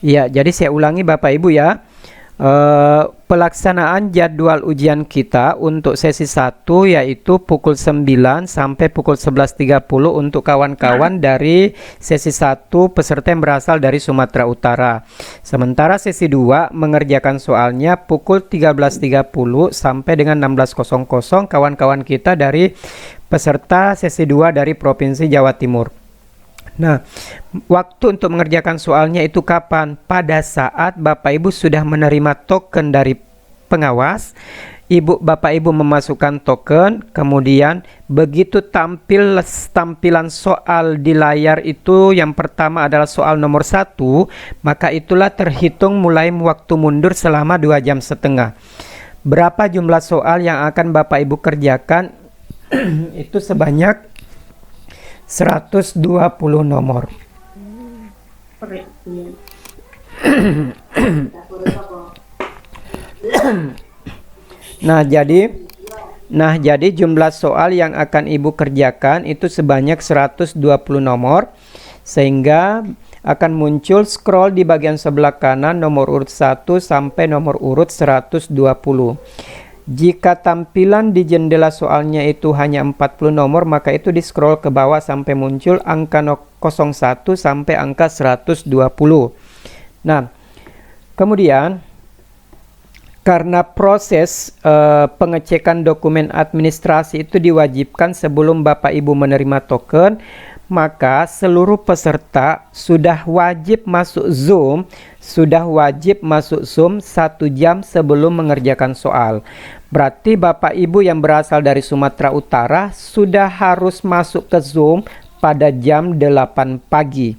Ya, jadi saya ulangi Bapak Ibu ya. Pelaksanaan jadwal ujian kita untuk sesi 1 yaitu pukul 9 sampai pukul 11.30 untuk kawan-kawan dari sesi 1 peserta yang berasal dari Sumatera Utara. Sementara sesi 2 mengerjakan soalnya pukul 13.30 sampai dengan 16.00 kawan-kawan kita dari peserta sesi 2 dari Provinsi Jawa Timur. Nah, waktu untuk mengerjakan soalnya itu kapan? Pada saat Bapak Ibu sudah menerima token dari pengawas, Bapak Ibu memasukkan token, kemudian begitu tampilan soal di layar itu yang pertama adalah soal nomor 1, maka itulah terhitung mulai waktu mundur selama 2,5 jam. Berapa jumlah soal yang akan Bapak Ibu kerjakan? Itu sebanyak 120 nomor. Nah, jadi jumlah soal yang akan Ibu kerjakan itu sebanyak 120 nomor, sehingga akan muncul scroll di bagian sebelah kanan nomor urut 1 sampai nomor urut 120. Jika tampilan di jendela soalnya itu hanya 40 nomor, maka itu di scroll ke bawah sampai muncul angka 01 sampai angka 120. Nah, kemudian karena proses pengecekan dokumen administrasi itu diwajibkan sebelum Bapak Ibu menerima token, maka seluruh peserta sudah wajib masuk Zoom 1 jam sebelum mengerjakan soal. Berarti Bapak Ibu yang berasal dari Sumatera Utara sudah harus masuk ke Zoom pada jam 8 pagi.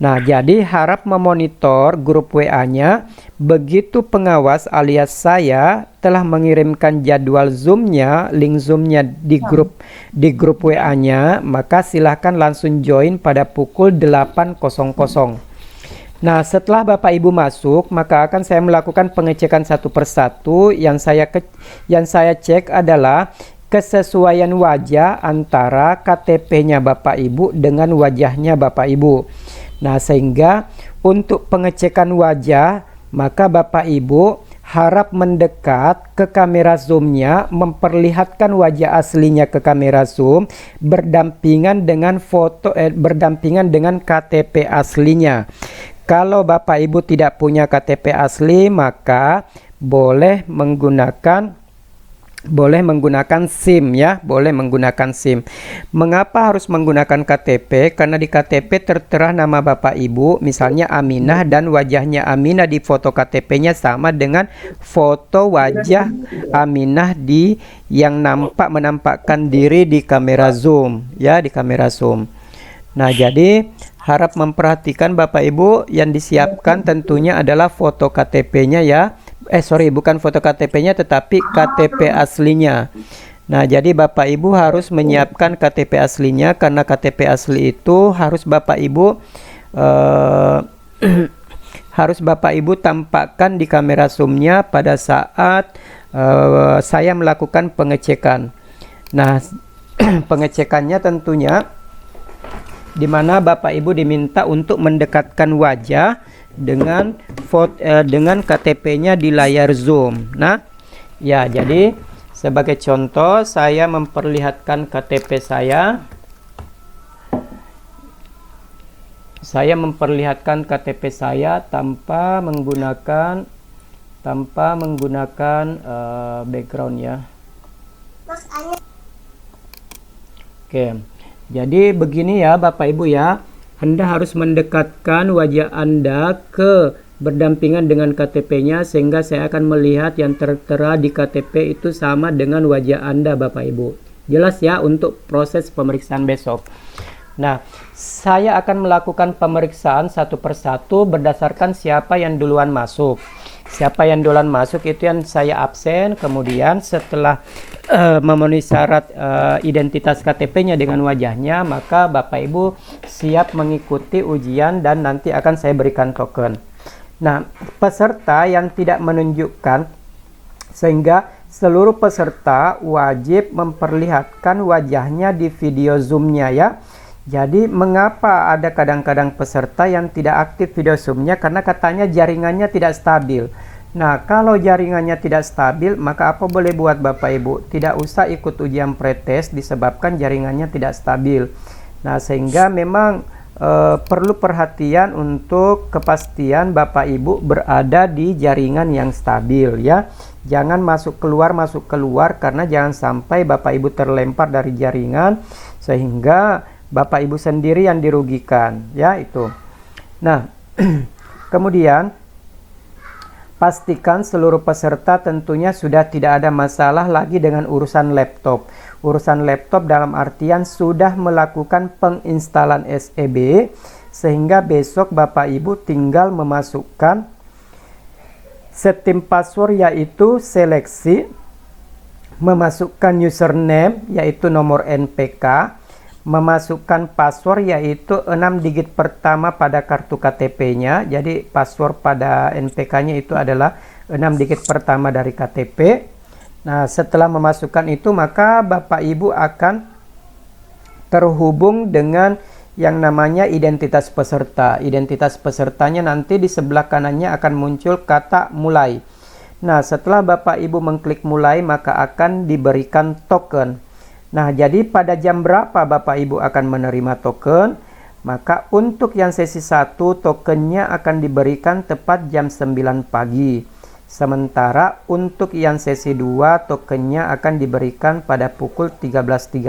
Nah, jadi harap memonitor grup WA-nya. Begitu pengawas alias saya telah mengirimkan jadwal Zoom-nya, link Zoom-nya di grup WA-nya, maka silahkan langsung join pada pukul 8.00. Nah, setelah Bapak Ibu masuk, maka akan saya melakukan pengecekan satu persatu. Yang saya cek adalah kesesuaian wajah antara KTP-nya Bapak Ibu dengan wajahnya Bapak Ibu. Nah, sehingga untuk pengecekan wajah, maka Bapak Ibu harap mendekat ke kamera Zoom-nya, memperlihatkan wajah aslinya ke kamera Zoom, berdampingan dengan berdampingan dengan KTP aslinya. Kalau Bapak Ibu tidak punya KTP asli, maka boleh menggunakan SIM ya, boleh menggunakan SIM. Mengapa harus menggunakan KTP? Karena di KTP tertera nama Bapak Ibu, misalnya Aminah, dan wajahnya Aminah di foto KTP-nya sama dengan foto wajah Aminah yang menampakkan diri di kamera Zoom ya, di kamera Zoom. Nah, jadi harap memperhatikan Bapak Ibu, yang disiapkan tentunya adalah foto KTP-nya ya. Bukan foto KTP-nya tetapi KTP aslinya. Nah, jadi Bapak Ibu harus menyiapkan KTP aslinya, karena KTP asli itu harus Bapak Ibu tampakkan di kamera Zoom-nya pada saat saya melakukan pengecekan. Nah, pengecekannya tentunya di mana Bapak Ibu diminta untuk mendekatkan wajah dengan KTP-nya di layar Zoom. Nah, ya, jadi sebagai contoh saya memperlihatkan KTP saya. Saya memperlihatkan KTP saya tanpa menggunakan background ya. Oke. Jadi begini ya Bapak Ibu ya, Anda harus mendekatkan wajah Anda berdampingan dengan KTP-nya, sehingga saya akan melihat yang tertera di KTP itu sama dengan wajah Anda Bapak Ibu. Jelas ya untuk proses pemeriksaan besok. Nah, saya akan melakukan pemeriksaan satu persatu berdasarkan siapa yang duluan masuk. Siapa yang duluan masuk itu yang saya absen. Kemudian setelah memenuhi syarat identitas KTP-nya dengan wajahnya, maka Bapak Ibu siap mengikuti ujian dan nanti akan saya berikan token. Nah, peserta yang tidak menunjukkan, sehingga seluruh peserta wajib memperlihatkan wajahnya di video Zoom-nya ya. Jadi mengapa ada kadang-kadang peserta yang tidak aktif video Zoom-nya? Karena katanya jaringannya tidak stabil. Nah, kalau jaringannya tidak stabil, maka apa boleh buat Bapak Ibu? Tidak usah ikut ujian pretest disebabkan jaringannya tidak stabil. Nah, sehingga memang perlu perhatian untuk kepastian Bapak Ibu berada di jaringan yang stabil ya. Jangan masuk keluar karena jangan sampai Bapak Ibu terlempar dari jaringan sehingga Bapak Ibu sendiri yang dirugikan ya itu. Nah, kemudian pastikan seluruh peserta tentunya sudah tidak ada masalah lagi dengan urusan laptop. Urusan laptop dalam artian sudah melakukan penginstalan SEB sehingga besok Bapak Ibu tinggal memasukkan setting password yaitu seleksi, memasukkan username yaitu nomor NPK, memasukkan password yaitu 6 digit pertama pada kartu KTP-nya. Jadi password pada NPK-nya itu adalah 6 digit pertama dari KTP. Nah, setelah memasukkan itu maka Bapak Ibu akan terhubung dengan yang namanya identitas peserta. Identitas pesertanya nanti di sebelah kanannya akan muncul kata mulai. Nah, setelah Bapak Ibu mengklik mulai maka akan diberikan token. Nah, jadi pada jam berapa Bapak Ibu akan menerima token? Maka untuk yang sesi 1 tokennya akan diberikan tepat jam 9 pagi. Sementara untuk yang sesi 2 tokennya akan diberikan pada pukul 13.30.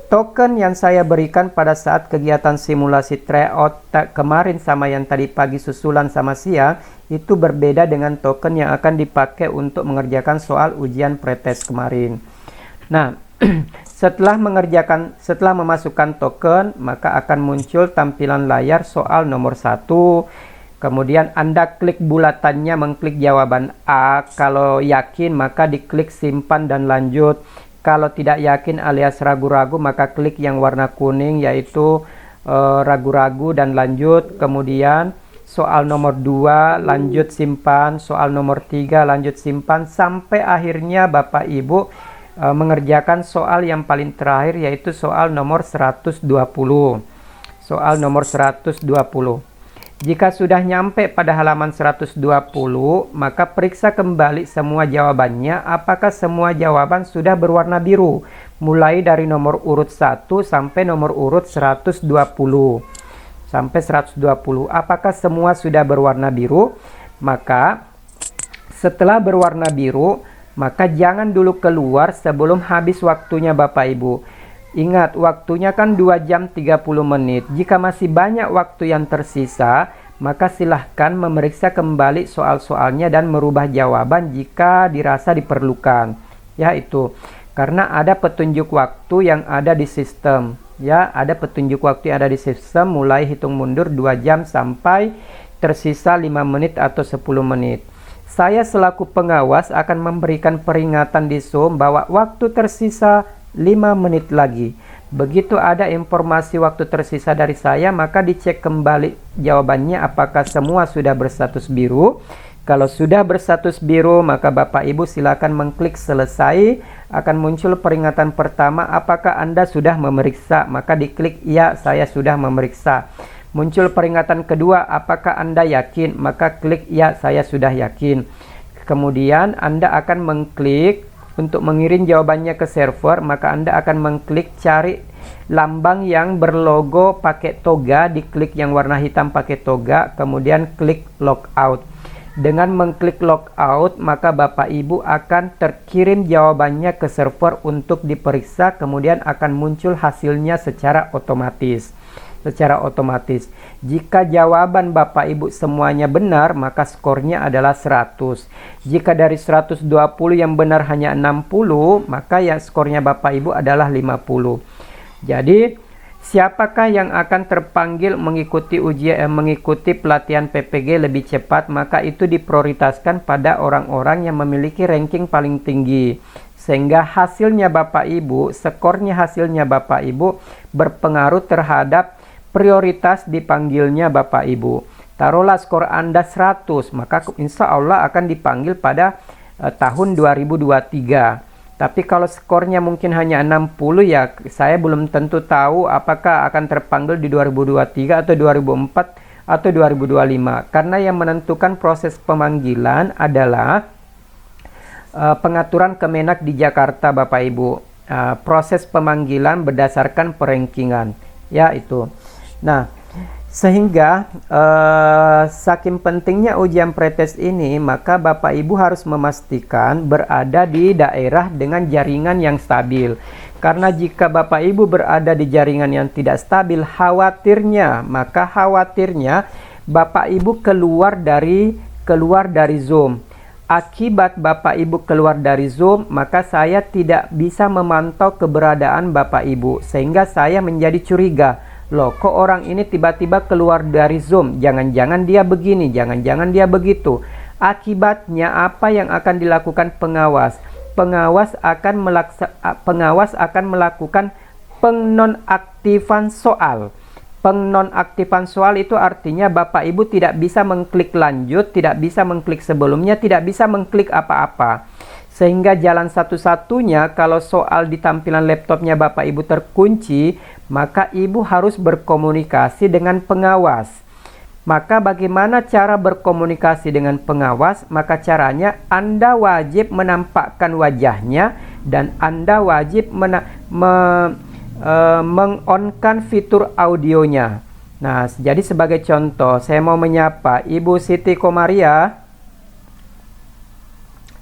Token yang saya berikan pada saat kegiatan simulasi tryout kemarin sama yang tadi pagi susulan sama siang itu berbeda dengan token yang akan dipakai untuk mengerjakan soal ujian pretest kemarin. Nah, setelah memasukkan token, maka akan muncul tampilan layar soal nomor 1. Kemudian Anda klik bulatannya, mengklik jawaban A. Kalau yakin, maka diklik simpan dan lanjut. Kalau tidak yakin alias ragu-ragu, maka klik yang warna kuning, yaitu ragu-ragu dan lanjut. Kemudian soal nomor 2, lanjut simpan. Soal nomor 3, lanjut simpan. Sampai akhirnya Bapak Ibu mengerjakan soal yang paling terakhir yaitu soal nomor 120. Soal nomor 120. Jika sudah nyampe pada halaman 120, maka periksa kembali semua jawabannya apakah semua jawaban sudah berwarna biru. Mulai dari nomor urut 1 sampai nomor urut 120. Sampai 120. Apakah semua sudah berwarna biru? Maka setelah berwarna biru, maka jangan dulu keluar sebelum habis waktunya Bapak Ibu. Ingat, waktunya kan 2 jam 30 menit. Jika masih banyak waktu yang tersisa, maka silahkan memeriksa kembali soal-soalnya dan merubah jawaban jika dirasa diperlukan. Ya, itu. Karena ada petunjuk waktu yang ada di sistem. Ya, ada petunjuk waktu yang ada di sistem mulai hitung mundur 2 jam sampai tersisa 5 menit atau 10 menit. Saya selaku pengawas akan memberikan peringatan di Zoom bahwa waktu tersisa 5 menit lagi. Begitu ada informasi waktu tersisa dari saya, maka dicek kembali jawabannya apakah semua sudah berstatus biru. Kalau sudah berstatus biru, maka Bapak Ibu silakan mengklik selesai. Akan muncul peringatan pertama, apakah Anda sudah memeriksa? Maka diklik ya, saya sudah memeriksa. Muncul peringatan kedua, apakah Anda yakin? Maka klik ya, saya sudah yakin. Kemudian Anda akan mengklik untuk mengirim jawabannya ke server, maka Anda akan mengklik cari lambang yang berlogo pakai toga, diklik yang warna hitam pakai toga, kemudian klik logout. Dengan mengklik logout, maka Bapak Ibu akan terkirim jawabannya ke server untuk diperiksa, kemudian akan muncul hasilnya secara otomatis. Jika jawaban Bapak Ibu semuanya benar, maka skornya adalah 100. Jika dari 120 yang benar hanya 60, maka ya skornya Bapak Ibu adalah 50. Jadi, siapakah yang akan terpanggil mengikuti mengikuti pelatihan PPG lebih cepat, maka itu diprioritaskan pada orang-orang yang memiliki ranking paling tinggi. Sehingga hasilnya Bapak Ibu, skornya hasilnya Bapak Ibu berpengaruh terhadap prioritas dipanggilnya Bapak Ibu. Taruhlah skor Anda 100, maka insya Allah akan dipanggil pada tahun 2023. Tapi kalau skornya mungkin hanya 60, ya saya belum tentu tahu apakah akan terpanggil di 2023 atau 2004 atau 2025. Karena yang menentukan proses pemanggilan adalah pengaturan Kemenak di Jakarta, Bapak Ibu. Proses pemanggilan berdasarkan perankingan, ya itu. Nah, sehingga saking pentingnya ujian pretest ini, maka Bapak Ibu harus memastikan berada di daerah dengan jaringan yang stabil. Karena jika Bapak Ibu berada di jaringan yang tidak stabil, khawatirnya Bapak Ibu keluar dari Zoom. Akibat Bapak Ibu keluar dari Zoom, maka saya tidak bisa memantau keberadaan Bapak Ibu, sehingga saya menjadi curiga. Loh, kok orang ini tiba-tiba keluar dari Zoom? Jangan-jangan dia begini, jangan-jangan dia begitu. Akibatnya apa yang akan dilakukan pengawas? Pengawas akan melakukan penonaktifan soal. Penonaktifan soal itu artinya Bapak Ibu tidak bisa mengklik lanjut, tidak bisa mengklik sebelumnya, tidak bisa mengklik apa-apa. Sehingga jalan satu-satunya kalau soal di tampilan laptopnya Bapak Ibu terkunci, maka Ibu harus berkomunikasi dengan pengawas. Maka bagaimana cara berkomunikasi dengan pengawas? Maka caranya Anda wajib menampakkan wajahnya dan Anda wajib meng-on-kan fitur audionya. Nah, jadi sebagai contoh, saya mau menyapa Ibu Siti Komaria.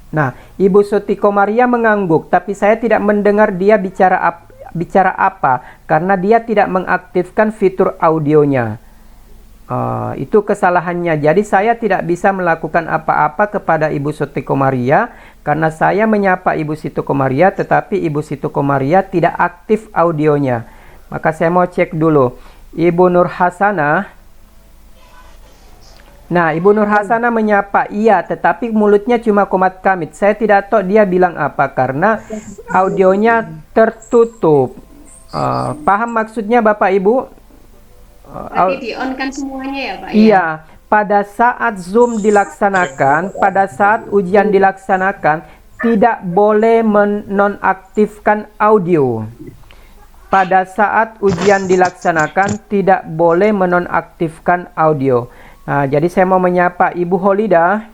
Nah, Ibu Siti Komaria mengangguk, tapi saya tidak mendengar dia bicara apa, karena dia tidak mengaktifkan fitur audionya. Itu kesalahannya. Jadi saya tidak bisa melakukan apa-apa kepada Ibu Siti Komaria, karena saya menyapa Ibu Siti Komaria, tetapi Ibu Siti Komaria tidak aktif audionya. Maka saya mau cek dulu. Ibu Nur Hasanah. Nah, Ibu Nur Hasanah menyapa, iya, tetapi mulutnya cuma komat kamit. Saya tidak tahu dia bilang apa, karena audionya tertutup. Paham maksudnya Bapak Ibu? Berarti di-on-kan semuanya ya Pak? Iya, pada saat Zoom dilaksanakan, pada saat ujian dilaksanakan, tidak boleh menonaktifkan audio. Pada saat ujian dilaksanakan, tidak boleh menonaktifkan audio. Nah, jadi saya mau menyapa Ibu Holida.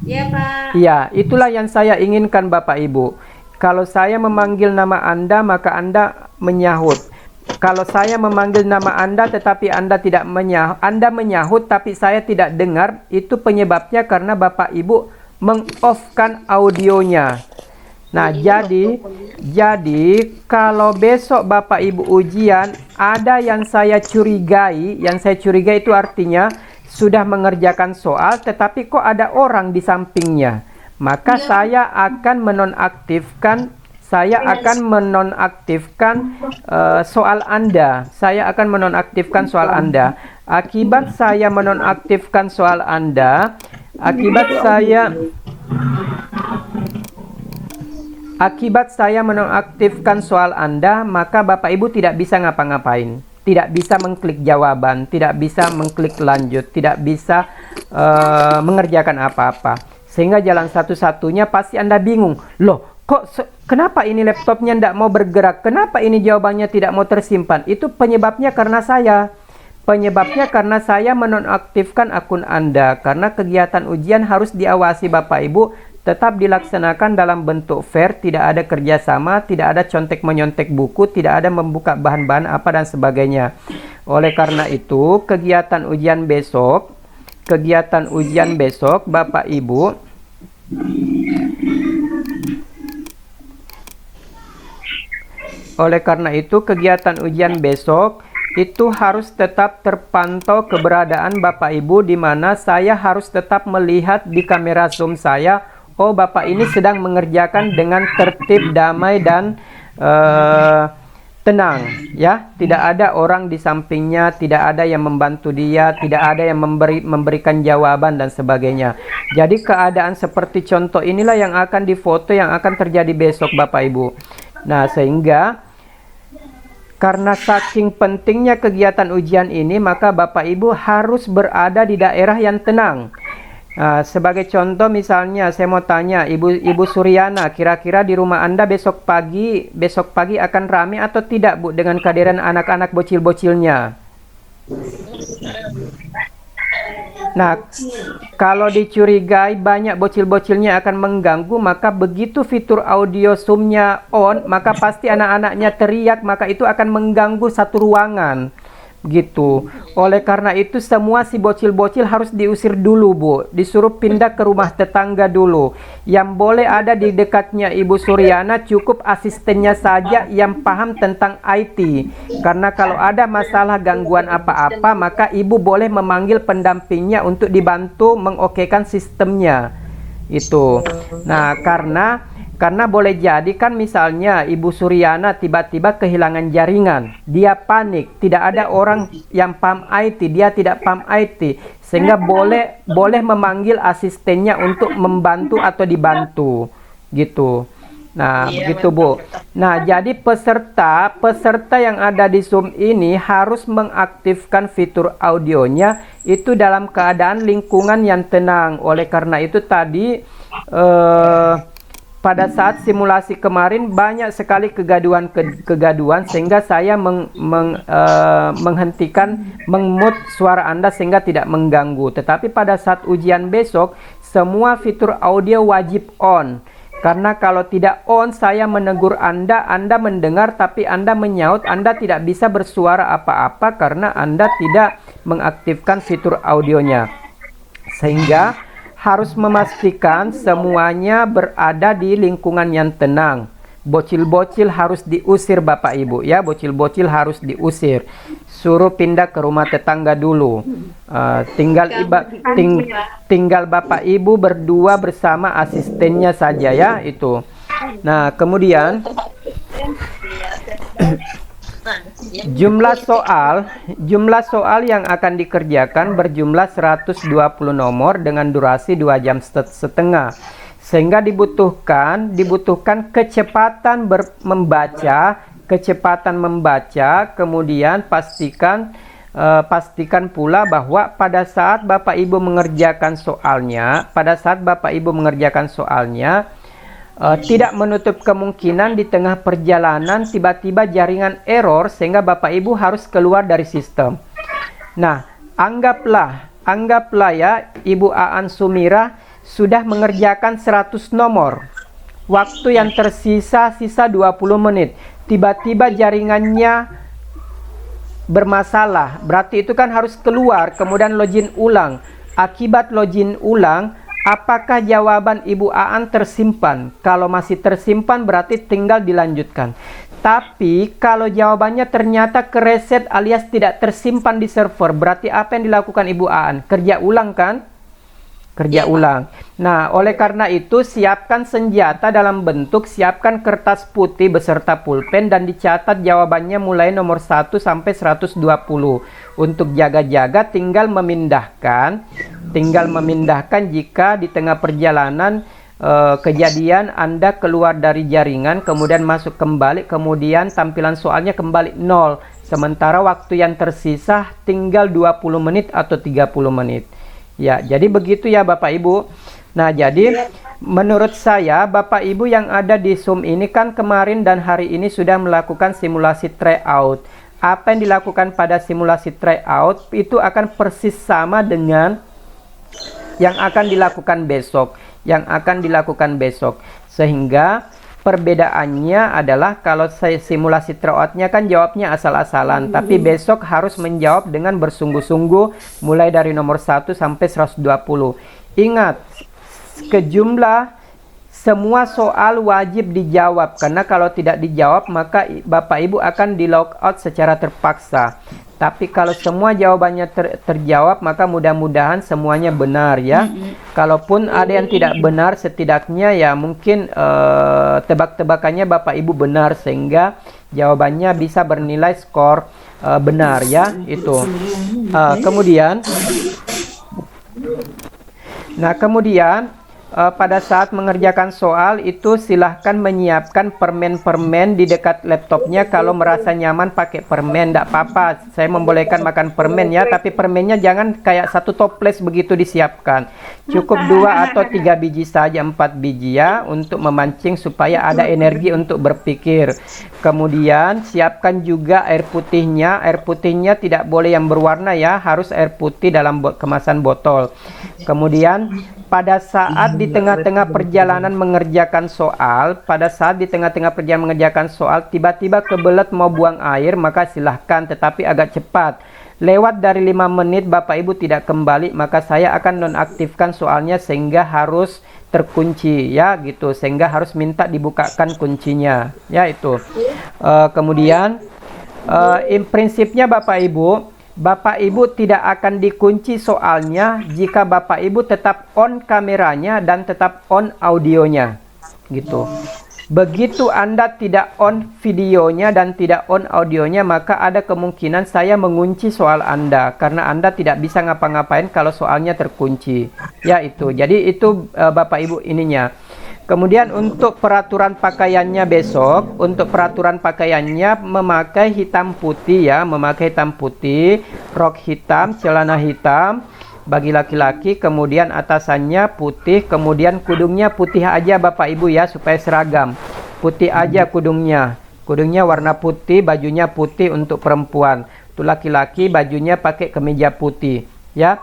Iya Pak. Iya, itulah yang saya inginkan Bapak Ibu. Kalau saya memanggil nama Anda, maka Anda menyahut. Kalau saya memanggil nama Anda tetapi Anda tidak menyahut, Anda menyahut tapi saya tidak dengar, itu penyebabnya karena Bapak Ibu meng-off-kan audionya. Nah, jadi kalau besok Bapak Ibu ujian ada yang saya curigai itu artinya sudah mengerjakan soal tetapi kok ada orang di sampingnya. Maka saya akan menonaktifkan soal Anda. Saya akan menonaktifkan soal Anda. Akibat saya menonaktifkan soal Anda, maka Bapak Ibu tidak bisa ngapa-ngapain. Tidak bisa mengklik jawaban, tidak bisa mengklik lanjut, tidak bisa mengerjakan apa-apa. Sehingga jalan satu-satunya pasti Anda bingung. Loh, kenapa ini laptopnya tidak mau bergerak? Kenapa ini jawabannya tidak mau tersimpan? Itu penyebabnya karena saya. Penyebabnya karena saya menonaktifkan akun Anda. Karena kegiatan ujian harus diawasi Bapak Ibu, tetap dilaksanakan dalam bentuk fair, tidak ada kerjasama, tidak ada contek-menyontek buku, tidak ada membuka bahan-bahan apa dan sebagainya. Oleh karena itu, kegiatan ujian besok Bapak Ibu itu harus tetap terpantau keberadaan Bapak Ibu, di mana saya harus tetap melihat di kamera Zoom saya, oh Bapak ini sedang mengerjakan dengan tertib, damai dan tenang, ya. Tidak ada orang di sampingnya, tidak ada yang membantu dia, tidak ada yang memberikan jawaban dan sebagainya. Jadi keadaan seperti contoh inilah yang akan difoto, yang akan terjadi besok Bapak Ibu. Nah, sehingga karena saking pentingnya kegiatan ujian ini, maka Bapak Ibu harus berada di daerah yang tenang. Sebagai contoh misalnya saya mau tanya Ibu Suryana, kira-kira di rumah Anda besok pagi akan ramai atau tidak Bu dengan kehadiran anak-anak bocil-bocilnya? Nah, kalau dicurigai banyak bocil-bocilnya akan mengganggu, maka begitu fitur audio Zoom-nya on, maka pasti anak-anaknya teriak, maka itu akan mengganggu satu ruangan. Gitu. Oleh karena itu semua si bocil-bocil harus diusir dulu Bu, disuruh pindah ke rumah tetangga dulu. Yang boleh ada di dekatnya Ibu Suryana cukup asistennya saja yang paham tentang IT. Karena kalau ada masalah gangguan apa-apa, maka Ibu boleh memanggil pendampingnya untuk dibantu mengokekan sistemnya. Itu. Nah, karena boleh jadi kan misalnya Ibu Suryana tiba-tiba kehilangan jaringan, dia panik, tidak ada orang yang paham IT, dia tidak paham IT, sehingga boleh memanggil asistennya untuk membantu atau dibantu, gitu. Nah, begitu Bu. Nah, jadi peserta yang ada di Zoom ini harus mengaktifkan fitur audionya itu dalam keadaan lingkungan yang tenang. Oleh karena itu tadi pada saat simulasi kemarin banyak sekali kegaduhan sehingga saya menghentikan meng-mute suara Anda sehingga tidak mengganggu. Tetapi pada saat ujian besok semua fitur audio wajib on. Karena kalau tidak on saya menegur Anda mendengar tapi Anda menyaut, Anda tidak bisa bersuara apa-apa karena Anda tidak mengaktifkan fitur audionya. Sehingga harus memastikan semuanya berada di lingkungan yang tenang. Bocil-bocil harus diusir Bapak Ibu ya, bocil-bocil harus diusir. Suruh pindah ke rumah tetangga dulu. Tinggal Bapak Ibu berdua bersama asistennya saja ya itu. Nah, kemudian jumlah soal yang akan dikerjakan berjumlah 120 nomor dengan durasi 2 jam setengah. Sehingga dibutuhkan kecepatan membaca, kemudian pastikan pula bahwa pada saat Bapak Ibu mengerjakan soalnya, tidak menutup kemungkinan di tengah perjalanan tiba-tiba jaringan error sehingga Bapak Ibu harus keluar dari sistem. Nah, anggaplah ya Ibu Aan Sumira sudah mengerjakan 100 nomor. Waktu yang tersisa 20 menit. Tiba-tiba jaringannya bermasalah. Berarti itu kan harus keluar kemudian login ulang. Akibat login ulang, apakah jawaban Ibu Aan tersimpan? Kalau masih tersimpan berarti tinggal dilanjutkan. Tapi kalau jawabannya ternyata kereset alias tidak tersimpan di server, berarti apa yang dilakukan Ibu Aan? Kerja ulang kan? Kerja ulang. Nah, oleh karena itu siapkan senjata dalam bentuk, siapkan kertas putih beserta pulpen dan dicatat jawabannya mulai nomor 1 sampai 120. Untuk jaga-jaga tinggal memindahkan jika di tengah perjalanan kejadian Anda keluar dari jaringan kemudian masuk kembali, kemudian tampilan soalnya kembali 0. Sementara waktu yang tersisa tinggal 20 menit atau 30 menit. Ya, jadi begitu ya Bapak Ibu. Nah, jadi menurut saya Bapak Ibu yang ada di Zoom ini kan kemarin dan hari ini sudah melakukan simulasi tryout. Apa yang dilakukan pada simulasi tryout itu akan persis sama dengan yang akan dilakukan besok. Sehingga perbedaannya adalah kalau saya simulasi tryoutnya kan jawabnya asal-asalan, tapi besok harus menjawab dengan bersungguh-sungguh mulai dari nomor 1 sampai 120. Ingat, semua soal wajib dijawab, karena kalau tidak dijawab maka Bapak Ibu akan di log out secara terpaksa. Tapi kalau semua jawabannya terjawab maka mudah-mudahan semuanya benar ya. Kalaupun ada yang tidak benar, setidaknya ya mungkin tebak-tebakannya Bapak Ibu benar sehingga jawabannya bisa bernilai skor benar ya itu. Kemudian pada saat mengerjakan soal itu silahkan menyiapkan permen-permen di dekat laptopnya. Kalau merasa nyaman pakai permen, tidak apa-apa. Saya membolehkan makan permen ya, tapi permennya jangan kayak satu toples begitu disiapkan. Cukup 2 atau 3 biji saja, 4 biji ya, untuk memancing supaya ada energi untuk berpikir. Kemudian siapkan juga air putihnya. Air putihnya tidak boleh yang berwarna ya, harus air putih dalam kemasan botol. Kemudian pada saat di tengah-tengah perjalanan mengerjakan soal, tiba-tiba kebelet mau buang air, maka silahkan, tetapi agak cepat. Lewat dari 5 menit Bapak Ibu tidak kembali, maka saya akan nonaktifkan soalnya sehingga harus terkunci ya gitu, sehingga harus minta dibukakan kuncinya ya itu. Kemudian prinsipnya Bapak Ibu tidak akan dikunci soalnya jika Bapak Ibu tetap on kameranya dan tetap on audionya gitu. Begitu Anda tidak on videonya dan tidak on audionya, maka ada kemungkinan saya mengunci soal Anda karena Anda tidak bisa ngapa-ngapain kalau soalnya terkunci ya itu. Jadi itu Bapak Ibu ininya. Kemudian untuk peraturan pakaiannya besok, memakai hitam putih ya, rok hitam, celana hitam bagi laki-laki, kemudian atasannya putih, kemudian kudungnya putih aja Bapak Ibu ya, supaya seragam. Putih aja kudungnya warna putih, bajunya putih untuk perempuan. Untuk laki-laki bajunya pakai kemeja putih. Ya,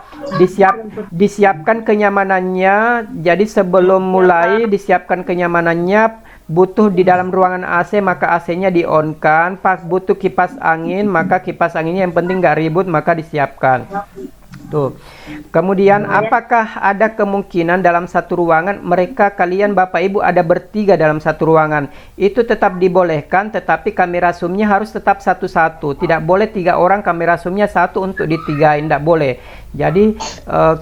disiapkan kenyamanannya. Jadi sebelum mulai disiapkan kenyamanannya. Butuh di dalam ruangan AC, maka AC-nya di-on-kan. Pas butuh kipas angin, maka kipas anginnya yang penting nggak ribut, maka disiapkan. Tuh. Kemudian apakah ada kemungkinan dalam satu ruangan kalian Bapak Ibu ada bertiga dalam satu ruangan? Itu tetap dibolehkan, tetapi kamera zoomnya harus tetap satu-satu. Tidak boleh 3 orang kamera zoomnya satu untuk ditigain, tidak boleh. Jadi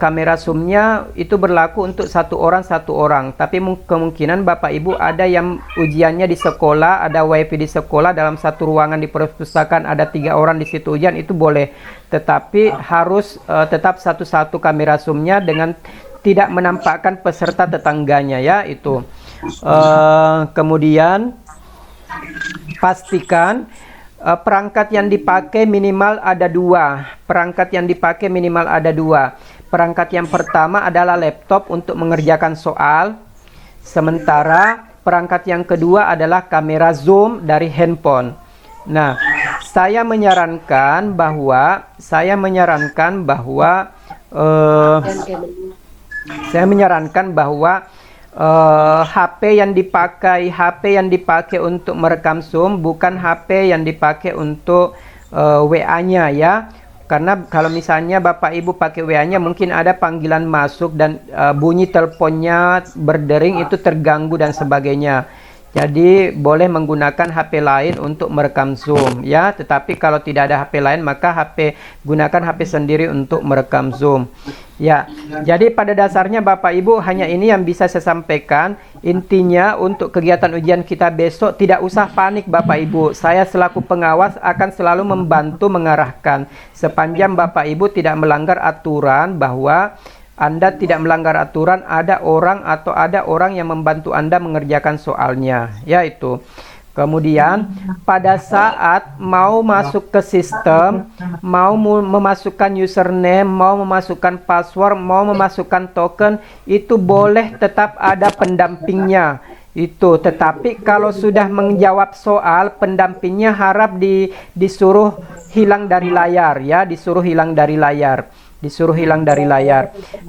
kamera zoomnya itu berlaku untuk satu orang. Tapi kemungkinan Bapak Ibu ada yang ujiannya di sekolah, ada wifi di sekolah, dalam satu ruangan di perpustakaan ada 3 orang di situ ujian, itu boleh. Tetapi harus tetap satu-satu kamera zoomnya dengan tidak menampakkan peserta tetangganya ya itu. Kemudian pastikan perangkat yang dipakai minimal ada 2. Perangkat yang pertama adalah laptop untuk mengerjakan soal, sementara perangkat yang kedua adalah kamera zoom dari handphone. Nah, saya menyarankan bahwa HP yang dipakai untuk merekam Zoom bukan HP yang dipakai untuk WA-nya ya. Karena kalau misalnya Bapak Ibu pakai WA-nya mungkin ada panggilan masuk dan bunyi teleponnya berdering, itu terganggu dan sebagainya. Jadi boleh menggunakan HP lain untuk merekam Zoom ya, tetapi kalau tidak ada HP lain maka gunakan HP sendiri untuk merekam Zoom. Ya. Jadi pada dasarnya Bapak Ibu hanya ini yang bisa saya sampaikan. Intinya untuk kegiatan ujian kita besok tidak usah panik Bapak Ibu. Saya selaku pengawas akan selalu membantu mengarahkan sepanjang Bapak Ibu tidak melanggar aturan, bahwa Anda tidak melanggar aturan, ada orang yang membantu Anda mengerjakan soalnya, yaitu. Kemudian pada saat mau masuk ke sistem, mau memasukkan username, mau memasukkan password, mau memasukkan token, itu boleh tetap ada pendampingnya. Itu, tetapi kalau sudah menjawab soal, pendampingnya harap disuruh hilang dari layar ya, disuruh hilang dari layar.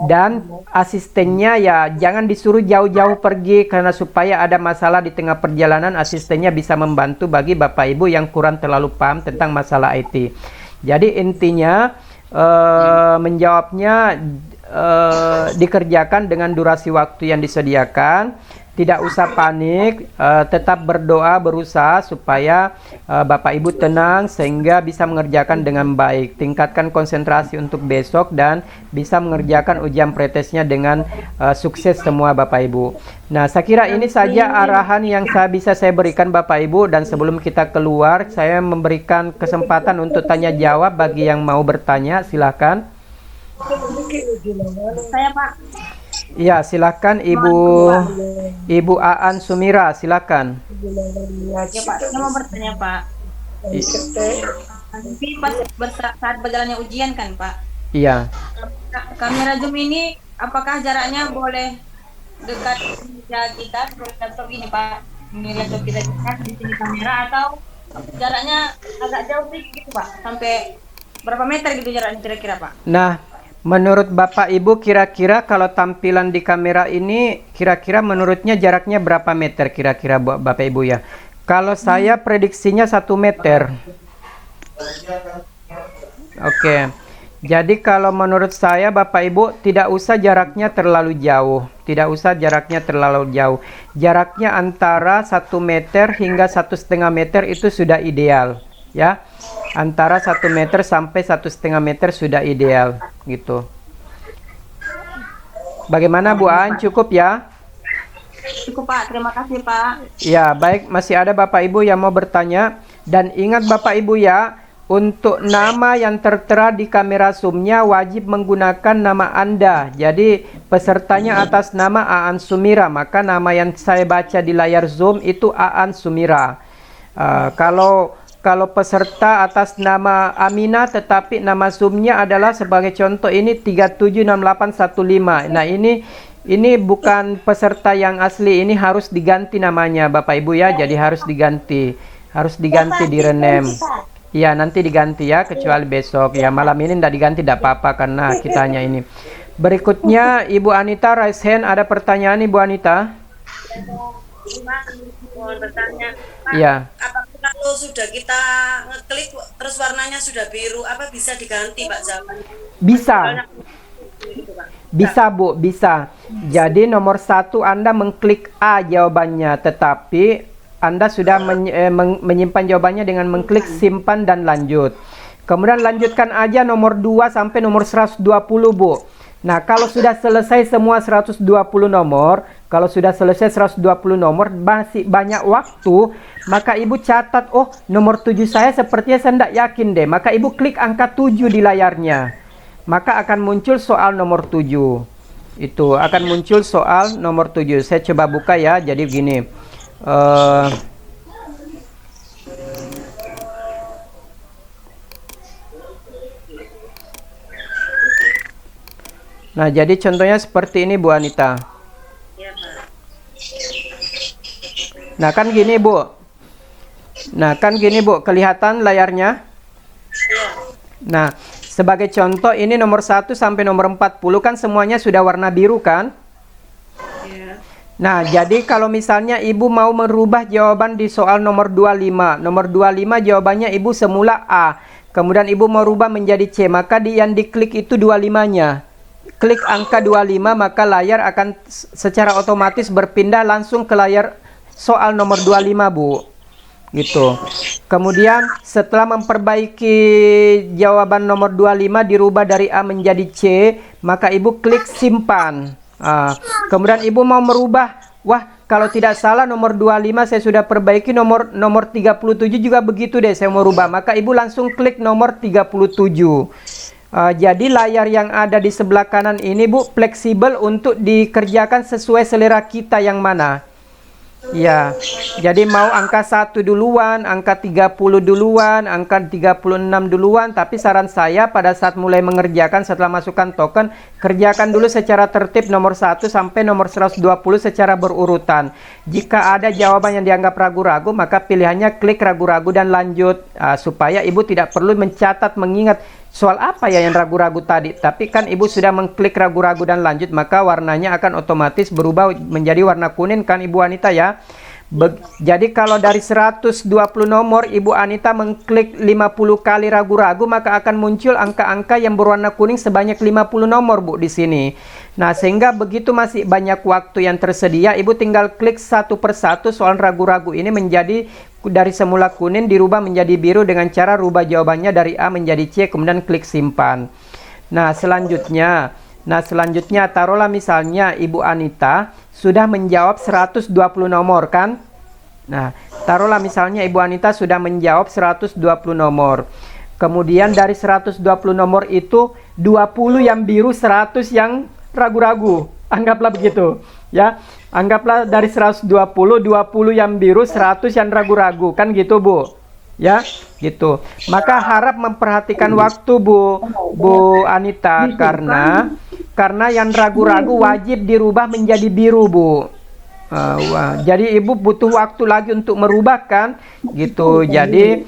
Dan asistennya ya jangan disuruh jauh-jauh pergi, karena supaya ada masalah di tengah perjalanan asistennya bisa membantu bagi Bapak Ibu yang kurang terlalu paham tentang masalah IT. Jadi intinya menjawabnya dikerjakan dengan durasi waktu yang disediakan. Tidak usah panik, tetap berdoa, berusaha supaya Bapak Ibu tenang sehingga bisa mengerjakan dengan baik. Tingkatkan konsentrasi untuk besok dan bisa mengerjakan ujian pretesnya dengan sukses semua Bapak Ibu. Nah, saya kira ini saja arahan yang bisa saya berikan Bapak Ibu, dan sebelum kita keluar saya memberikan kesempatan untuk tanya jawab bagi yang mau bertanya, silakan. Saya Pak. Iya, silakan Ibu Aan Sumira, silakan. Ya Pak, saya mau bertanya Pak. I- Nanti pas saat berjalannya ujian kan Pak, iya. kamera zoom ini apakah jaraknya boleh dekat meja kita seperti laptop ini Pak? Ini laptop kita dekat di sini kamera atau jaraknya agak jauh sih gitu Pak? Sampai berapa meter gitu jaraknya kira-kira Pak? Nah, menurut Bapak Ibu kira-kira kalau tampilan di kamera ini kira-kira menurutnya jaraknya berapa meter kira-kira Bapak Ibu ya? Kalau saya prediksinya 1 meter. Oke. Jadi kalau menurut saya Bapak Ibu tidak usah jaraknya terlalu jauh. Tidak usah jaraknya terlalu jauh. Jaraknya antara 1 meter hingga 1,5 meter itu sudah ideal, ya. Antara 1 meter sampai 1,5 meter sudah ideal, gitu. Bagaimana Bu An? Cukup ya? Cukup Pak, terima kasih Pak. Ya, baik. Masih ada Bapak Ibu yang mau bertanya. Dan ingat Bapak Ibu ya, untuk nama yang tertera di kamera zoom-nya wajib menggunakan nama Anda. Jadi pesertanya atas nama Aan Sumira, maka nama yang saya baca di layar zoom itu Aan Sumira. Kalau peserta atas nama Amina tetapi nama zoom-nya adalah sebagai contoh ini 376815. Nah, ini bukan peserta yang asli, ini harus diganti namanya Bapak Ibu ya. Jadi harus diganti. Harus diganti di rename. Iya, nanti diganti ya, kecuali besok. Ya, malam ini tidak diganti, tidak apa-apa karena kitanya ini. Berikutnya, Ibu Anita, raise hand. Ada pertanyaan, Ibu Anita? Mohon bertanya, Pak, Iya. apakah kalau sudah kita ngeklik terus warnanya sudah biru, apa bisa diganti Pak jawabannya? Bisa. Gitu, Pak. Bisa, Bu, bisa. Jadi nomor 1 Anda mengklik A jawabannya, tetapi Anda sudah menyimpan jawabannya dengan mengklik simpan dan lanjut. Kemudian lanjutkan aja nomor 2 sampai nomor 120, Bu. Nah, kalau sudah selesai semua 120 nomor, kalau sudah selesai 120 nomor, masih banyak waktu, maka Ibu catat, oh, nomor 7 saya sepertinya saya tidak yakin deh. Maka Ibu klik angka 7 di layarnya. Maka akan muncul soal nomor 7. Itu akan muncul soal nomor 7. Saya coba buka ya. Jadi begini. Nah, jadi contohnya seperti ini Bu Anita. Ya, Pak. Nah, kan gini Bu. Nah, kan gini Bu, kelihatan layarnya? Ya. Nah, sebagai contoh ini nomor 1 sampai nomor 40 kan semuanya sudah warna biru kan? Ya. Nah, jadi kalau misalnya Ibu mau merubah jawaban di soal nomor 25. Nomor 25 jawabannya Ibu semula A. Kemudian Ibu mau rubah menjadi C. Maka yang diklik itu 25-nya. Klik angka 25, maka layar akan secara otomatis berpindah langsung ke layar soal nomor 25, Bu. Gitu. Kemudian setelah memperbaiki jawaban nomor 25 dirubah dari A menjadi C, maka Ibu klik simpan. Kemudian Ibu mau merubah, wah, kalau tidak salah nomor 25 saya sudah perbaiki, nomor 37 juga begitu deh saya mau rubah. Maka Ibu langsung klik nomor 37. Jadi layar yang ada di sebelah kanan ini Bu fleksibel untuk dikerjakan sesuai selera kita yang mana. Ya, jadi mau angka 1 duluan, angka 30 duluan, angka 36 duluan. Tapi saran saya pada saat mulai mengerjakan setelah masukkan token, kerjakan dulu secara tertib nomor 1 sampai nomor 120 secara berurutan. Jika ada jawaban yang dianggap ragu-ragu, maka pilihannya klik ragu-ragu dan lanjut. Supaya Ibu tidak perlu mencatat, mengingat soal apa ya yang ragu-ragu tadi. Tapi kan Ibu sudah mengklik ragu-ragu dan lanjut, maka warnanya akan otomatis berubah menjadi warna kuning kan Ibu Anita ya. Jadi kalau dari 120 nomor Ibu Anita mengklik 50 kali ragu-ragu, maka akan muncul angka-angka yang berwarna kuning sebanyak 50 nomor Bu di sini. Nah, sehingga begitu masih banyak waktu yang tersedia, Ibu tinggal klik satu persatu soal ragu-ragu ini menjadi dari semula kuning dirubah menjadi biru dengan cara rubah jawabannya dari A menjadi C, kemudian klik simpan. Nah, selanjutnya taruhlah misalnya Ibu Anita sudah menjawab 120 nomor kan? Nah, taruhlah misalnya Ibu Anita sudah menjawab 120 nomor. Kemudian dari 120 nomor itu 20 yang biru, 100 yang ragu-ragu. Anggaplah begitu, ya. Anggaplah dari 120, 20 yang biru, 100 yang ragu-ragu, kan gitu, Bu. Ya, gitu. Maka harap memperhatikan waktu, Bu Anita, karena yang ragu-ragu wajib dirubah menjadi biru, Bu. Wah, jadi Ibu butuh waktu lagi untuk merubah, kan? Gitu. Jadi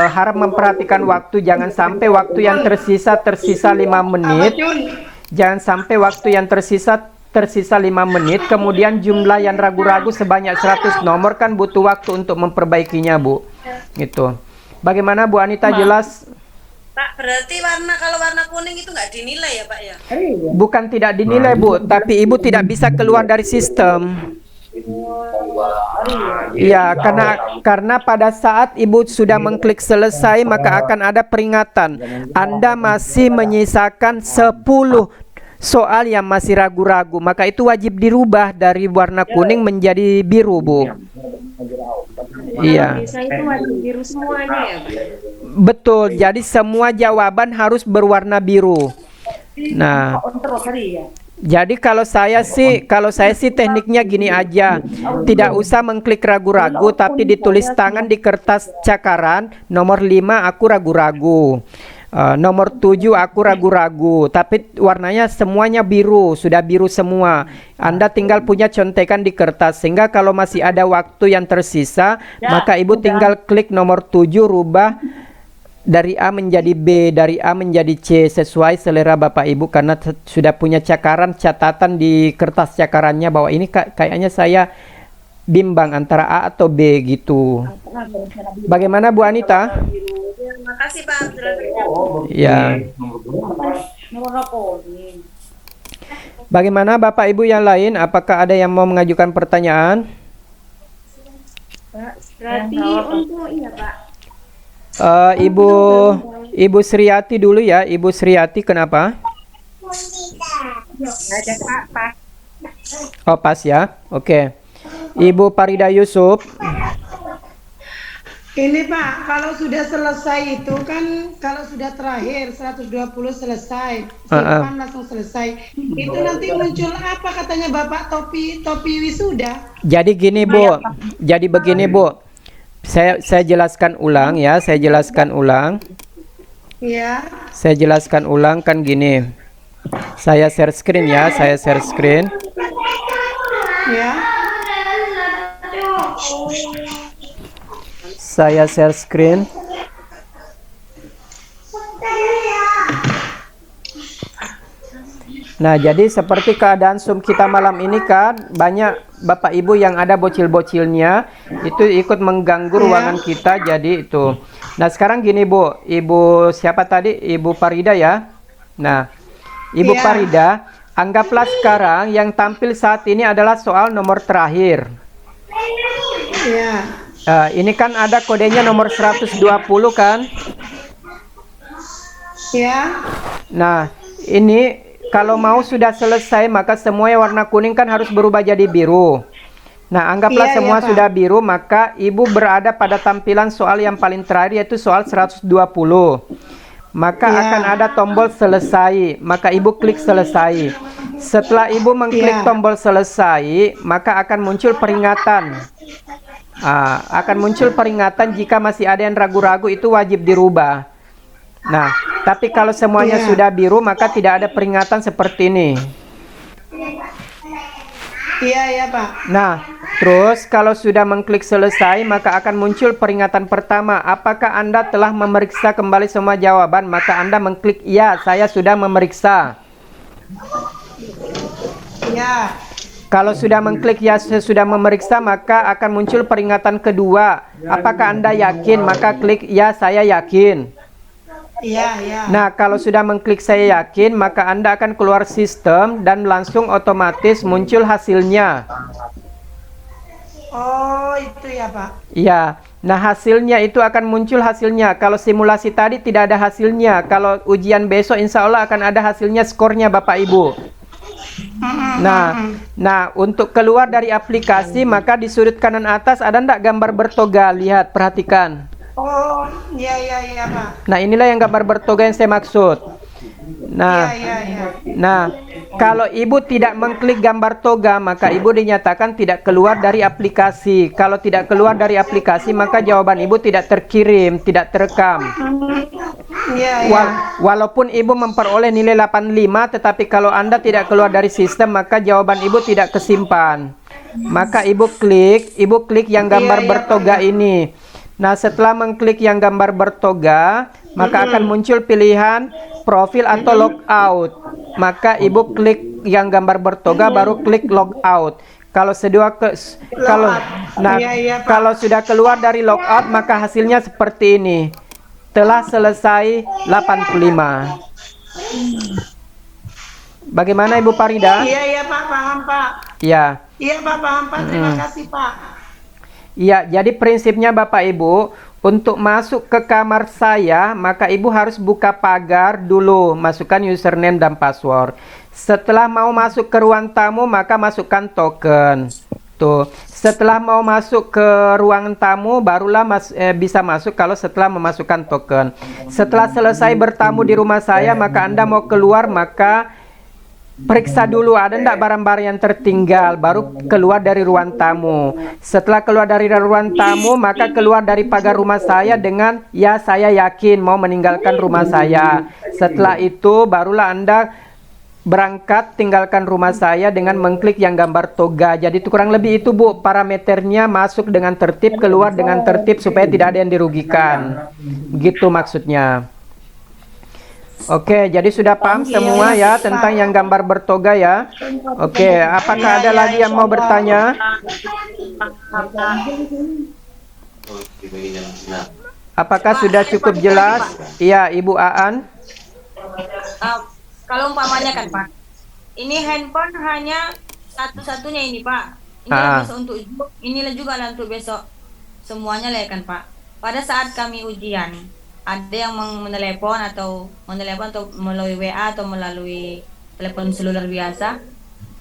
harap memperhatikan waktu, jangan sampai waktu yang tersisa 5 menit. Jangan sampai waktu yang tersisa 5 menit, kemudian jumlah yang ragu-ragu sebanyak 100 nomor, kan butuh waktu untuk memperbaikinya, Bu. Gitu. Bagaimana Bu Anita, jelas? Pak, berarti kalau warna kuning itu nggak dinilai ya, Pak ya? Bukan tidak dinilai, Bu, tapi Ibu tidak bisa keluar dari sistem. Iya, karena pada saat Ibu sudah mengklik selesai, maka akan ada peringatan. Anda masih menyisakan 10 soal yang masih ragu-ragu, maka itu wajib dirubah dari warna kuning menjadi biru, Bu. Iya. Bisa itu wajib biru semuanya ya, Pak? Betul, jadi semua jawaban harus berwarna biru. Nah, jadi kalau saya sih tekniknya gini aja. Tidak usah mengklik ragu-ragu, tapi ditulis tangan di kertas cakaran, nomor 5 aku ragu-ragu. Nomor 7 aku ragu-ragu, tapi warnanya semuanya biru, sudah biru semua. Anda tinggal punya contekan di kertas, sehingga kalau masih ada waktu yang tersisa, maka Ibu tinggal klik nomor 7, rubah dari A menjadi B, dari A menjadi C, sesuai selera Bapak Ibu, karena sudah punya catatan di kertas cakarannya bahwa ini kayaknya saya bimbang antara A atau B gitu. Bagaimana Bu Anita? Terima kasih, Pak. Ya. Bagaimana Bapak Ibu yang lain? Apakah ada yang mau mengajukan pertanyaan? Berarti untuk iya, Pak. Ibu Sriati dulu ya. Ibu Sriati, kenapa? Oh, pas ya. Oke. Ibu Farida Yusuf. Ini Pak, kalau sudah selesai itu kan, kalau sudah terakhir 120 selesai, simpan langsung selesai. Itu nanti muncul apa katanya Bapak, topi wisuda? Jadi gini Bu, jadi begini Bu. Saya jelaskan ulang ya, saya jelaskan ulang. Ya. Saya jelaskan ulang kan gini. Saya share screen ya, saya share screen. Ya. Saya share screen. Nah, jadi seperti keadaan Zoom kita malam ini kan, banyak Bapak Ibu yang ada bocil-bocilnya, itu ikut mengganggu ruangan kita, jadi itu. Nah, sekarang gini Bu, Ibu siapa tadi? Ibu Farida ya. Nah, Ibu Farida, anggaplah sekarang yang tampil saat ini adalah soal nomor terakhir. Ya. Ini kan ada kodenya nomor 120 kan? Ya. Nah, ini kalau mau sudah selesai, maka semuanya warna kuning kan harus berubah jadi biru. Nah, anggaplah semua sudah biru, maka Ibu berada pada tampilan soal yang paling terakhir, yaitu soal 120. Maka akan ada tombol selesai, maka Ibu klik selesai. Setelah Ibu mengklik tombol selesai, maka akan muncul peringatan. Akan muncul peringatan jika masih ada yang ragu-ragu, itu wajib dirubah. Nah, tapi kalau semuanya sudah biru, maka tidak ada peringatan seperti ini. Iya Pak. Nah, terus kalau sudah mengklik selesai, maka akan muncul peringatan pertama. Apakah Anda telah memeriksa kembali semua jawaban? Maka Anda mengklik ya, saya sudah memeriksa. Ya. Kalau sudah mengklik ya, saya sudah memeriksa, maka akan muncul peringatan kedua. Apakah Anda yakin? Maka klik ya, saya yakin. Iya. Nah, kalau sudah mengklik saya yakin, maka Anda akan keluar sistem dan langsung otomatis muncul hasilnya. Oh, itu ya Pak. Iya. Nah, hasilnya itu akan muncul hasilnya. Kalau simulasi tadi tidak ada hasilnya. Kalau ujian besok insya Allah akan ada hasilnya, skornya Bapak Ibu. Nah, untuk keluar dari aplikasi, maka di sudut kanan atas ada enggak gambar bertoga? Lihat, perhatikan. Oh, iya Pak. Nah, inilah yang gambar bertoga yang saya maksud. Nah, Iya. nah, kalau ibu tidak mengklik gambar toga, maka ibu dinyatakan tidak keluar dari aplikasi. Kalau tidak keluar dari aplikasi, maka jawaban ibu tidak terkirim, tidak terekam. Iya, iya. Walaupun ibu memperoleh nilai 85, tetapi kalau Anda tidak keluar dari sistem, maka jawaban ibu tidak kesimpan. Maka ibu klik yang gambar bertoga ini. Nah, setelah mengklik yang gambar bertoga, maka akan muncul pilihan profil atau logout. Maka ibu klik yang gambar bertoga, baru klik logout. Kalau kalau sudah keluar dari logout, maka hasilnya seperti ini. Telah selesai 85. Bagaimana Ibu Farida? Iya, Pak, paham, Pak. Ya. Iya, Pak, paham, Pak. Terima kasih, Pak. Iya, jadi prinsipnya Bapak Ibu, untuk masuk ke kamar saya, maka Ibu harus buka pagar dulu, masukkan username dan password. Setelah mau masuk ke ruang tamu, maka masukkan token. Tuh, setelah mau masuk ke ruangan tamu, barulah bisa masuk kalau setelah memasukkan token. Setelah selesai bertamu di rumah saya, maka Anda mau keluar, maka periksa dulu ada enggak barang-barang yang tertinggal, baru keluar dari ruang tamu. Setelah keluar dari ruang tamu, maka keluar dari pagar rumah saya dengan ya saya yakin mau meninggalkan rumah saya. Setelah itu barulah Anda berangkat tinggalkan rumah saya dengan mengklik yang gambar toga. Jadi itu kurang lebih itu Bu, parameternya masuk dengan tertib, keluar dengan tertib supaya tidak ada yang dirugikan. Gitu maksudnya. Oke, jadi sudah paham semua ya tentang yang gambar bertoga ya. Oke, apakah ada lagi yang mau bertanya? Apakah sudah cukup jelas? Iya, Ibu Aan. Kalau umpamanya kan Pak, ini handphone hanya satu-satunya ini Pak. Ini yang bisa untuk ibu, inilah juga lah untuk besok. Semuanya lah ya kan Pak. Pada saat kami ujian, ada yang menelepon atau melalui WA atau melalui telepon seluler biasa.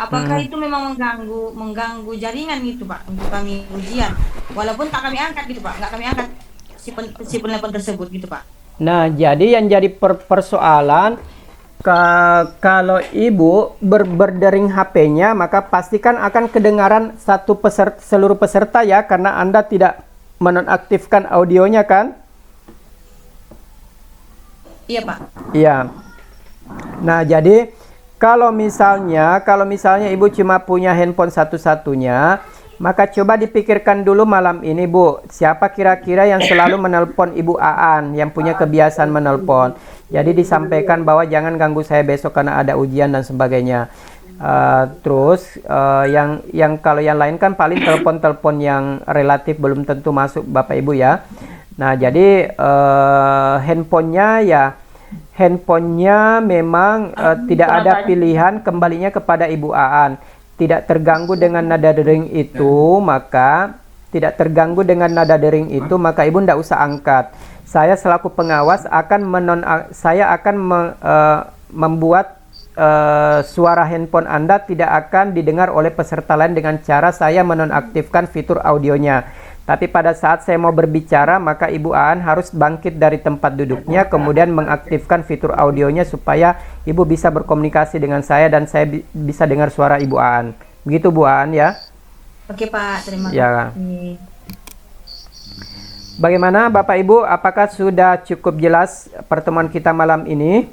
Apakah itu memang mengganggu jaringan gitu Pak untuk kami ujian? Walaupun tak kami angkat gitu Pak, nggak kami angkat si penelpon tersebut gitu Pak. Nah, jadi yang jadi persoalan kalau ibu berdering HP-nya, maka pastikan akan kedengaran seluruh peserta ya, karena Anda tidak menonaktifkan audionya kan? Iya Pak. Iya. Nah, jadi kalau misalnya ibu cuma punya handphone satu-satunya, maka coba dipikirkan dulu malam ini Bu, siapa kira-kira yang selalu menelpon Ibu Aan, yang punya kebiasaan menelpon. Jadi disampaikan bahwa jangan ganggu saya besok karena ada ujian dan sebagainya. Yang kalau yang lain kan paling telepon-telepon yang relatif belum tentu masuk Bapak Ibu ya. Nah, jadi handphonenya memang tidak ada pilihan, kembalinya kepada Ibu Aan. Tidak terganggu dengan nada dering itu, maka Ibu tidak usah angkat. Saya selaku pengawas akan membuat suara handphone Anda tidak akan didengar oleh peserta lain dengan cara saya menonaktifkan fitur audionya. Tapi pada saat saya mau berbicara, maka Ibu Aan harus bangkit dari tempat duduknya, kemudian mengaktifkan fitur audionya supaya Ibu bisa berkomunikasi dengan saya dan saya bisa dengar suara Ibu Aan. Begitu Bu Aan ya? Oke Pak, terima kasih. Ya. Bagaimana Bapak Ibu, apakah sudah cukup jelas pertemuan kita malam ini?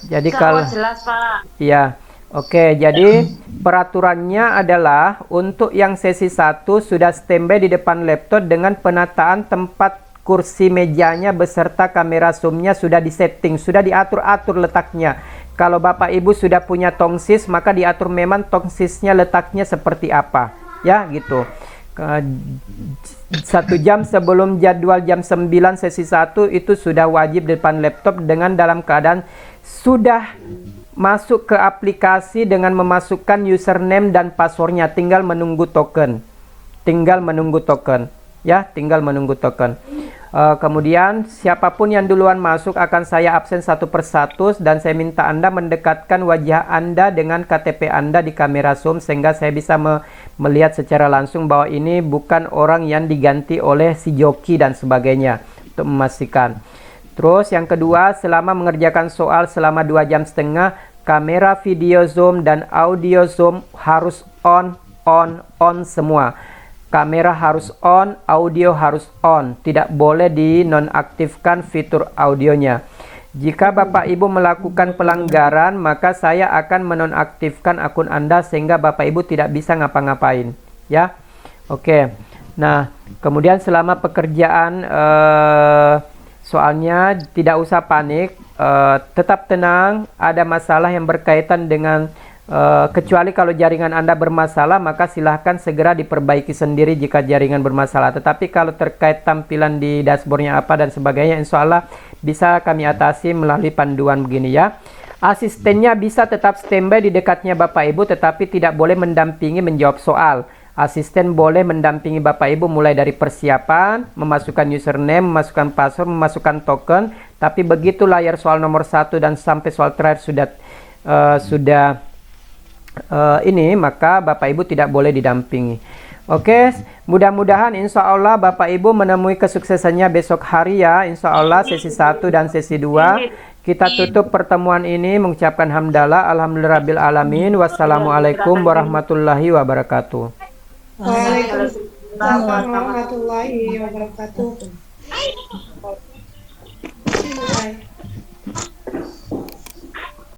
Jadi jelas Pak. Ya. Oke, jadi peraturannya adalah untuk yang sesi 1 sudah standby di depan laptop dengan penataan tempat kursi mejanya beserta kamera zoom-nya sudah disetting, sudah diatur-atur letaknya. Kalau Bapak Ibu sudah punya tongsis, maka diatur memang tongsisnya letaknya seperti apa. Ya, gitu. 1 jam sebelum jadwal jam 9 sesi 1 itu sudah wajib di depan laptop dengan dalam keadaan sudah masuk ke aplikasi dengan memasukkan username dan passwordnya, tinggal menunggu token. Kemudian siapapun yang duluan masuk akan saya absen satu persatu dan saya minta Anda mendekatkan wajah Anda dengan KTP Anda di kamera zoom sehingga saya bisa melihat secara langsung bahwa ini bukan orang yang diganti oleh si joki dan sebagainya, untuk memastikan. Terus yang kedua, selama mengerjakan soal selama 2,5 jam, kamera video Zoom dan audio Zoom harus on semua. Kamera harus on, audio harus on. Tidak boleh dinonaktifkan fitur audionya. Jika Bapak Ibu melakukan pelanggaran, maka saya akan menonaktifkan akun Anda sehingga Bapak Ibu tidak bisa ngapa-ngapain, ya. Oke. Nah, kemudian selama pekerjaan soalnya tidak usah panik, tetap tenang. Ada masalah yang berkaitan dengan kecuali kalau jaringan Anda bermasalah, maka silahkan segera diperbaiki sendiri jika jaringan bermasalah. Tetapi kalau terkait tampilan di dashboardnya apa dan sebagainya, insya Allah bisa kami atasi melalui panduan begini ya. Asistennya bisa tetap standby di dekatnya Bapak Ibu, tetapi tidak boleh mendampingi menjawab soal. Asisten boleh mendampingi Bapak Ibu mulai dari persiapan, memasukkan username, memasukkan password, memasukkan token. Tapi begitu layar soal nomor 1 dan sampai soal terakhir sudah ini, maka Bapak Ibu tidak boleh didampingi. Oke, mudah-mudahan insya Allah Bapak Ibu menemui kesuksesannya besok hari ya. Insya Allah sesi 1 dan sesi 2. Kita tutup pertemuan ini mengucapkan hamdalah alhamdulillahirabbil alamin. Wassalamualaikum warahmatullahi wabarakatuh. Waalaikumsalam warahmatullahi wabarakatuh.